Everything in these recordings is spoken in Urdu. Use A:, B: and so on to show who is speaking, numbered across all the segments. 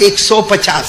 A: 150।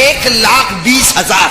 A: 1,20,000।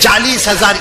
A: 40,000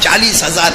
A: 40,000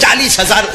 A: 40,000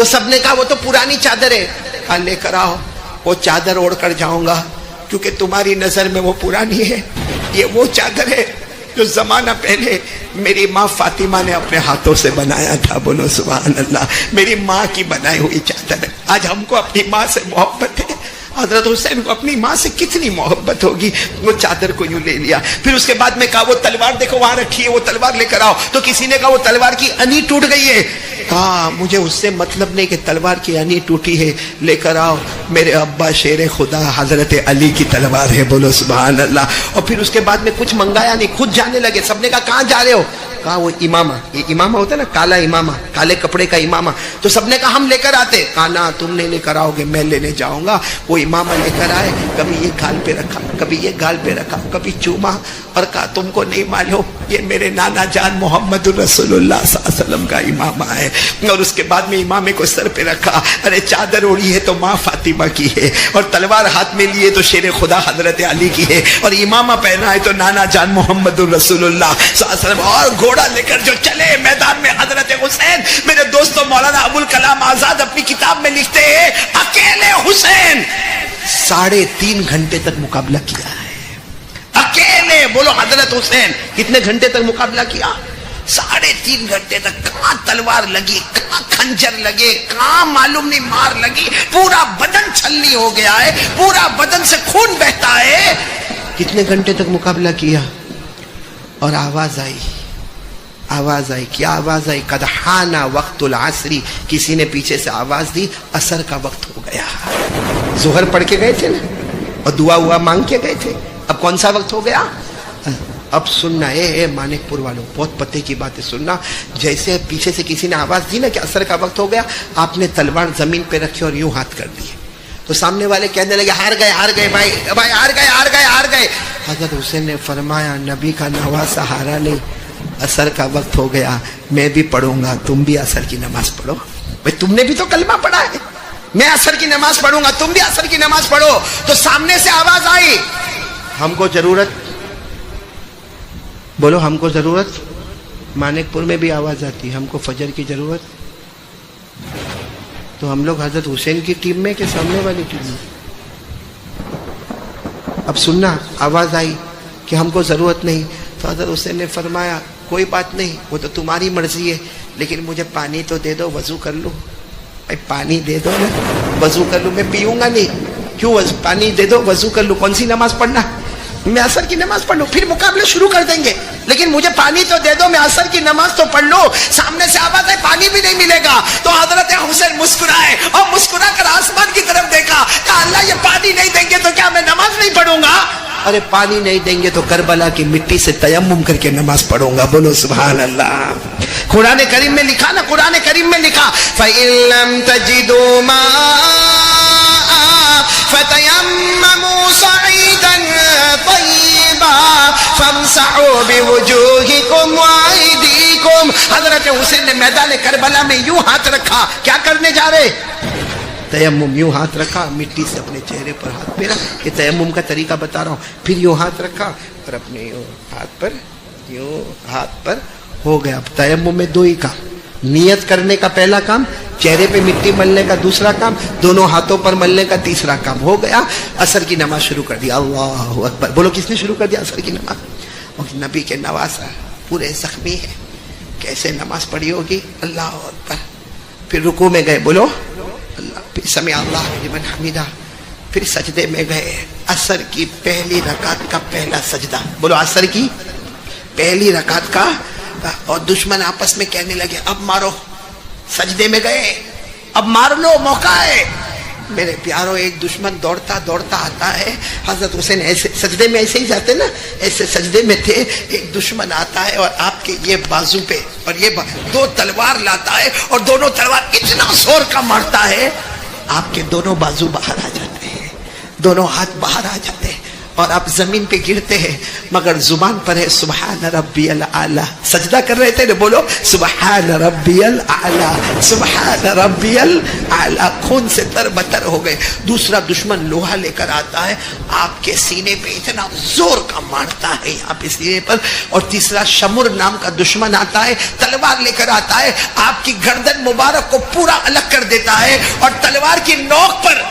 A: تو سب نے کہا وہ تو پرانی چادر ہے. کہا لے کر آؤ. وہ چادر اوڑھ کر جاؤں گا کیونکہ تمہاری نظر میں وہ پرانی ہے. یہ وہ چادر ہے جو زمانہ پہلے میری ماں فاطمہ نے اپنے ہاتھوں سے بنایا تھا. بولو سبحان اللہ. میری ماں کی بنائی ہوئی چادر ہے. آج ہم کو اپنی ماں سے محبت ہے. حضرت حسین کو اپنی ماں سے کتنی محبت ہوگی. وہ چادر کو یوں لے لیا. پھر اس کے بعد میں کہا وہ تلوار دیکھو وہاں رکھی ہے, وہ تلوار لے کر آؤ. تو کسی نے کہا وہ تلوار کی انی ٹوٹ گئی ہے. کہا مجھے اس سے مطلب نہیں کہ تلوار کی انی ٹوٹی ہے, لے کر آؤ. میرے ابا شیر خدا حضرت علی کی تلوار ہے. بولو سبحان اللہ. اور پھر اس کے بعد میں کچھ منگایا نہیں, خود جانے لگے. سب نے کہا کہاں جا رہے ہو؟ کہا وہ امامہ, یہ امامہ ہوتا ہے نا, کالا امامہ, کالے کپڑے کا امامہ. تو سب نے کہا ہم لے کر آتے. کہا نہ تم نہیں لے کر آؤ گے, میں لینے جاؤں گا. وہ امامہ لے کر آئے. کبھی یہ گال پہ رکھا, کبھی یہ گال پہ رکھا, کبھی چوما, اور کہا تم کو نہیں معلوم یہ میرے نانا جان محمد الرسول اللہ صلی اللہ علیہ وسلم کا امامہ ہے. اور اس کے بعد میں امامے کو سر پہ رکھا. ارے چادر اوڑھی ہے تو ماں فاطمہ کی ہے, اور تلوار ہاتھ میں لیے تو شیر خدا حضرت علی کی ہے, اور امامہ پہنا ہے تو نانا جان محمد الرسول اللہ صلی اللہ علیہ وسلم. اور گھوڑا لے کر جو چلے میدان میں حضرت حسین. میرے دوستوں مولانا ابوالکلام آزاد اپنی کتاب میں لکھتے ہیں اکیلے حسین 3.5 گھنٹے تک مقابلہ کیا ہے. اکیلے. بولو حضرت حسین کتنے گھنٹے تک مقابلہ کیا؟ 3.5 گھنٹے تک. کہاں تلوار لگی, کہاں خنجر لگے, کہاں معلوم نہیں مار لگی. پورا بدن چھلنی ہو گیا ہے, پورا بدن سے خون بہتا ہے. کتنے گھنٹے تک مقابلہ کیا؟ اور آواز آئی. آواز آئی. کیا آواز آئی؟ قد حان وقت العصری. کسی نے پیچھے سے آواز دی عصر کا وقت ہو گیا. ظہر پڑھ کے گئے تھے نا, اور دعا ہوا مانگ کے گئے تھے. اب کون سا وقت ہو گیا؟ اب سننا اے مانک پور والوں, بہت پتے کی باتیں سننا. جیسے پیچھے سے کسی نے آواز دی نا کہ عصر کا وقت ہو گیا, آپ نے تلوار زمین پہ رکھی اور یوں ہاتھ کر دیے. تو سامنے والے کہنے لگے ہار گئے, ہار گئے بھائی, بھائی ہار گئے, ہار گئے, ہار گئے. حضرت حسین نے فرمایا نبی کا نواسا ہارا نہیں, عصر کا وقت ہو گیا, میں بھی پڑھوں گا, تم بھی عصر کی نماز پڑھو. بھائی تم نے بھی تو کلمہ پڑھا ہے, میں عصر کی نماز پڑھوں گا, تم بھی عصر کی نماز پڑھو. تو سامنے سے آواز آئی ہم کو ضرورت, بولو ہم کو ضرورت. مانک پور میں بھی آواز آتی ہم کو فجر کی ضرورت. تو ہم لوگ حضرت حسین کی ٹیم میں کہ سامنے والی ٹیم میں؟ اب سننا, آواز آئی کہ ہم کو ضرورت نہیں. تو حضرت حسین نے فرمایا کوئی بات نہیں, وہ تو تمہاری مرضی ہے, لیکن مجھے پانی تو دے دو, وضو کر لوں. بھائی پانی دے دو نا, وضو کر لوں. میں پیوں گا نہیں, کیوں پانی دے دو, وضو کر لوں. کون سی نماز پڑھنا؟ میں عصر کی نماز پڑھ لوں, پھر مقابلہ شروع کر دیں گے, لیکن مجھے پانی تو دے دو, میں عصر کی نماز تو پڑھ لوں. سامنے سے آواز ہے پانی بھی نہیں ملے گا. تو حضرت حسین مسکرائے اور مسکرا کر آسمان کی طرف دیکھا, کہا اللہ یہ پانی نہیں دیں گے تو کیا میں نماز نہیں پڑھوں گا؟ ارے پانی نہیں دیں گے تو کربلا کی مٹی سے تیمم کر کے نماز پڑھوں گا. بولو سبحان اللہ. قرآن کریم میں لکھا نا, قرآن کریم میں لکھا فَإِن لَّمْ تَجِدُوا مَاءً فَتَيَمَّمُوا صَعِيدًا طَيِّبًا فَامْسَحُوا بِوُجُوهِكُمْ وَأَيْدِيكُمْ. حضرت حسین نے میدان کربلا میں یوں ہاتھ رکھا. کیا کرنے جا رہے؟ تیمم. یوں ہاتھ رکھا, مٹی سے اپنے چہرے پر ہاتھ پھیرا. یہ تیمم کا طریقہ بتا رہا ہوں. پھر یوں ہاتھ رکھا اور اپنے یوں ہاتھ پر, یوں ہاتھ پر ہو گیا. اب تیمم میں دو ہی کام, نیت کرنے کا پہلا کام, چہرے پہ مٹی ملنے کا دوسرا کام, دونوں ہاتھوں پر ملنے کا تیسرا کام. ہو گیا. عصر کی نماز شروع کر دی. اللہ اکبر. بولو کس نے شروع کر دیا عصر کی نماز؟ اور نبی کے نواسا پورے زخمی ہے, کیسے نماز پڑھی ہوگی. اللہ اکبر. پھر رکوع میں گئے, بولو اللہ, پھر سمع اللہ لمن حمیدہ, پھر سجدے میں گئے. عصر کی پہلی رکعت کا پہلا سجدہ, بولو عصر کی پہلی رکعت کا. اور دشمن آپس میں کہنے لگے اب مارو. سجدے میں گئے, اب مار لو, موقع ہے. میرے پیاروں, ایک دشمن دوڑتا دوڑتا آتا ہے. حضرت حسین ایسے سجدے میں ایسے ہی جاتے نا, ایسے سجدے میں تھے. ایک دشمن آتا ہے اور آپ کے یہ بازو پہ اور یہ دو تلوار لاتا ہے, اور دونوں تلوار اتنا زور کا مارتا ہے آپ کے دونوں بازو باہر آ جاتے ہیں, دونوں ہاتھ باہر آ جاتے ہیں. اور آپ زمین پہ گرتے ہیں مگر زبان پر ہے سبحان ربی الاعلی. سجدہ کر رہے تھے نا, بولو سبحان ربی الاعلی, سبحان ربی الاعلی. خون سے تر بتر ہو گئے. دوسرا دشمن لوہا لے کر آتا ہے, آپ کے سینے پہ اتنا زور کا مارتا ہے یہاں پہ سینے پر. اور تیسرا شمر نام کا دشمن آتا ہے, تلوار لے کر آتا ہے, آپ کی گردن مبارک کو پورا الگ کر دیتا ہے اور تلوار کی نوک پر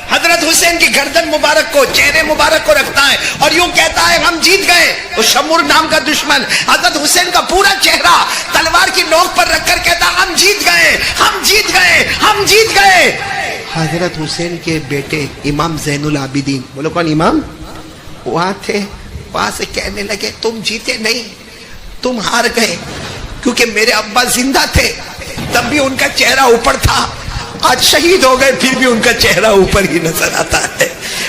A: حضرت حسین کی گردن مبارک کو, چہرے مبارک کو رکھتا ہے اور یوں کہتا ہے ہم جیت گئے. وہ شمر نام کا دشمن حضرت حسین کا پورا چہرہ تلوار کی نوک پر رکھ کر کہتا ہم جیت گئے, ہم جیت گئے, ہم جیت گئے. حضرت حسین کے بیٹے امام زین العابدین, بولو کون امام, وہاں تھے. وہاں سے کہنے لگے تم جیتے نہیں, تم ہار گئے, کیونکہ میرے ابا زندہ تھے تب بھی ان کا چہرہ اوپر تھا, آج شہید ہو گئے پھر بھی ان کا چہرہ اوپر ہی نظر آتا ہے.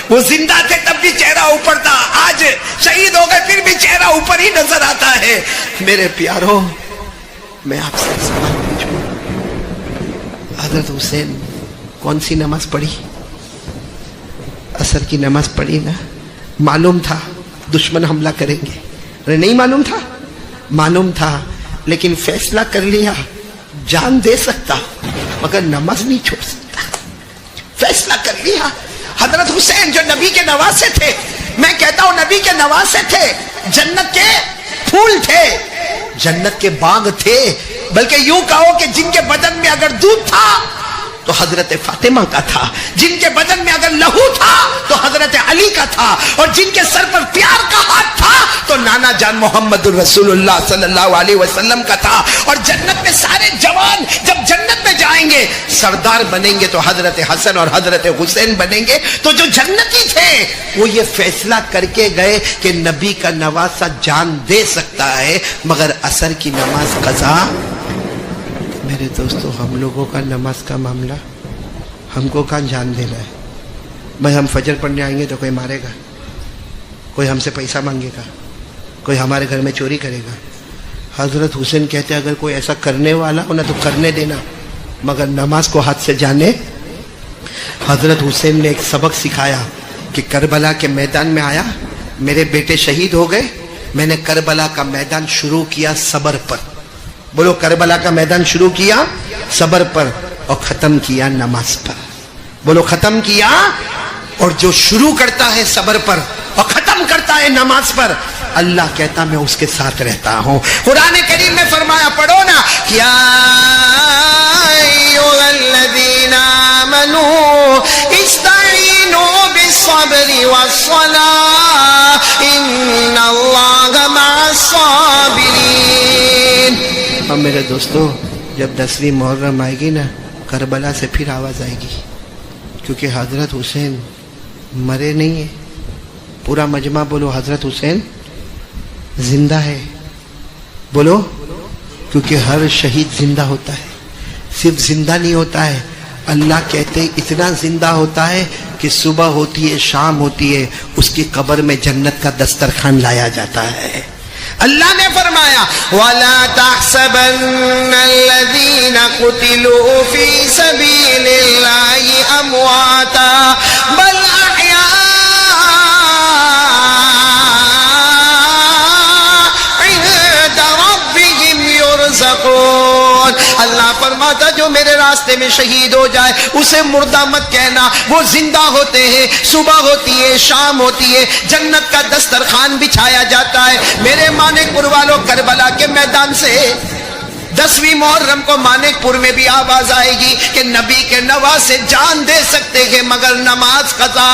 A: وہ زندہ تھے تب بھی چہرہ اوپر تھا, آج شہید ہو گئے پھر بھی چہرہ اوپر ہی نظر آتا ہے. میرے پیاروں, میں آپ سے سوال پوچھوں, حضرت حسین کون سی نماز پڑھی؟ عصر کی نماز پڑھی نا. معلوم تھا دشمن حملہ کریں گے, ارے نہیں معلوم تھا, معلوم تھا, لیکن فیصلہ کر لیا جان دے سکتا مگر نماز نہیں چھوڑ سکتا. فیصلہ کر لیا. حضرت حسین جو نبی کے نواسے تھے, میں کہتا ہوں نبی کے نواسے تھے, جنت کے پھول تھے, جنت کے باغ تھے, بلکہ یوں کہو کہ جن کے بدن میں اگر دودھ تھا تو حضرت فاطمہ کا تھا, جن کے بدن میں اگر لہو تھا تو حضرت علی کا تھا, اور جن کے سر پر پیار کا ہاتھ تھا تو نانا جان محمد الرسول اللہ صلی اللہ علیہ وسلم کا تھا. اور جنت میں سارے جوان جب جنت میں جائیں گے سردار بنیں گے تو حضرت حسن اور حضرت حسین بنیں گے. تو جو جنتی تھے وہ یہ فیصلہ کر کے گئے کہ نبی کا نواسا جان دے سکتا ہے مگر عصر کی نماز قضا. میرے دوستو, ہم لوگوں کا نماز کا معاملہ ہم کو کہاں جان دینا ہے. بھائی ہم فجر پڑھنے آئیں گے تو کوئی مارے گا, کوئی ہم سے پیسہ مانگے گا, کوئی ہمارے گھر میں چوری کرے گا. حضرت حسین کہتے ہیں اگر کوئی ایسا کرنے والا ہو نا تو کرنے دینا مگر نماز کو ہاتھ سے جانے. حضرت حسین نے ایک سبق سکھایا کہ کربلا کے میدان میں آیا, میرے بیٹے شہید ہو گئے, میں نے کربلا کا میدان شروع کیا صبر پر. بولو کربلا کا میدان شروع کیا صبر پر اور ختم کیا نماز پر. بولو ختم کیا. اور جو شروع کرتا ہے صبر پر اور ختم کرتا ہے نماز پر, اللہ کہتا میں اس کے ساتھ رہتا ہوں. قرآن کریم میں فرمایا, پڑھو نا, یا ایھا الذین آمنوا استعینوا بالصبر والصلاۃ ان اللہ مع الصابرین. اور میرے دوستو, جب 10ویں محرم آئے گی نا, کربلا سے پھر آواز آئے گی, کیونکہ حضرت حسین مرے نہیں ہیں. پورا مجمع بولو حضرت حسین زندہ ہے. بولو, کیونکہ ہر شہید زندہ ہوتا ہے, صرف زندہ نہیں ہوتا ہے, اللہ کہتے اتنا زندہ ہوتا ہے کہ صبح ہوتی ہے شام ہوتی ہے اس کی قبر میں جنت کا دسترخوان لایا جاتا ہے. اللہ نے فرمایا وَلَا تَحْسَبَنَّ الَّذِينَ قُتِلُوا فِي سَبِيلِ اللَّهِ أَمْوَاتًا بَلْ أَحْيَاءٌ عِندَ رَبِّهِمْ يُرْزَقُونَ. اللہ فرماتا جو میرے راستے میں شہید ہو جائے اسے مردہ مت کہنا, وہ زندہ ہوتے ہیں, صبح ہوتی ہے شام ہوتی ہے, جنت کا دسترخوان بچھایا جاتا ہے. میرے مانک پور والوں, کربلا کے میدان سے 10ویں محرم کو مانک پور میں بھی آواز آئے گی کہ نبی کے نواسے جان دے سکتے ہیں مگر نماز قضا